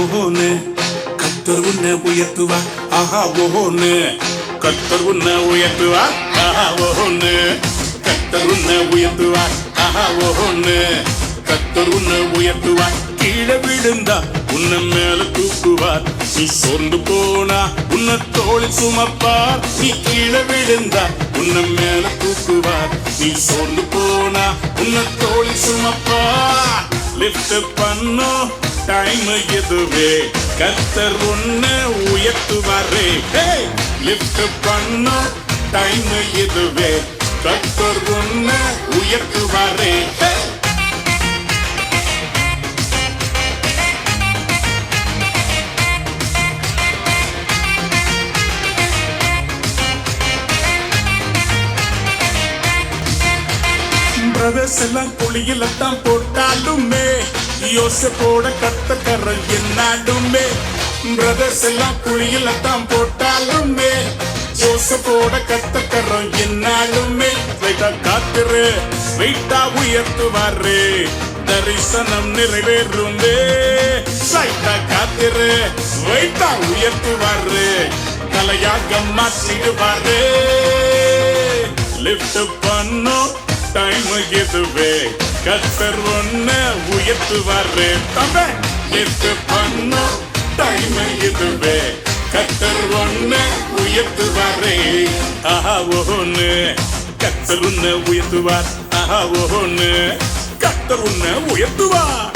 ஓஹோன்னு கர்த்தர் உன்னை உயர்த்துவார். ஆஹா ஓஹோன்னு கர்த்தர் உன்னை உயர்த்துவார். ஆஹா ஓஹோன்னு கர்த்தர் உன்னை உயர்த்துவார். ஆஹா ஓஹோன்னு கர்த்தர் உன்னை உயர்த்துவார். கீழே விழுந்தா உன்னை மேல தூக்குவார். நீ சோர்ந்து போனா உன்னை தோளில் சுமப்பார். நீ கீழே விழுந்தா உன்னை மேல தூக்குவார். நீ சோர்ந்து போனா உன்னை தோளில் சுமப்பார். லிஃப்ட் பண்ணோம் டைம் எதுவே கர்த்தர் உன்னை உயர்த்துவாரே. லிஃப்ட் பண்ணோம் டைம் எதுவே கர்த்தர் உன்னை உயர்த்துவாரே. பிரதர்ஸ் எல்லாம் குழியில தான் போட்டாலுமே யோசேப்போட கர்த்தர் என்னாலுமே. பிரதர்ஸ் எல்லாம் குழியில தான் போட்டாலுமே யோசேப்போட கர்த்தர் என்னாலுமே. வெயிட்டா காத்துரு வெயிட்டா உயர்த்துவாரு. தரிசனம் நிறைவேறுமே. சைட்டா காத்துரு வெயிட்டா உயர்த்துவாரு. தலையாக மாற்றிடுவாரு. லிஃப்ட் பண்ணோம் டைம் எதுவே கர்த்தர் உன்னை உயர்த்துவாரு. தம்பே லிஃப்ட் பண்ணோம் டைம் எதுவே கர்த்தர் உன்னை உயர்த்துவாரே. ஆஹா ஓஹோன்னு கர்த்தர் உன்னை உயர்த்துவார். ஆஹா ஓஹோன்னு கர்த்தர் உன்னை உயர்த்துவார்.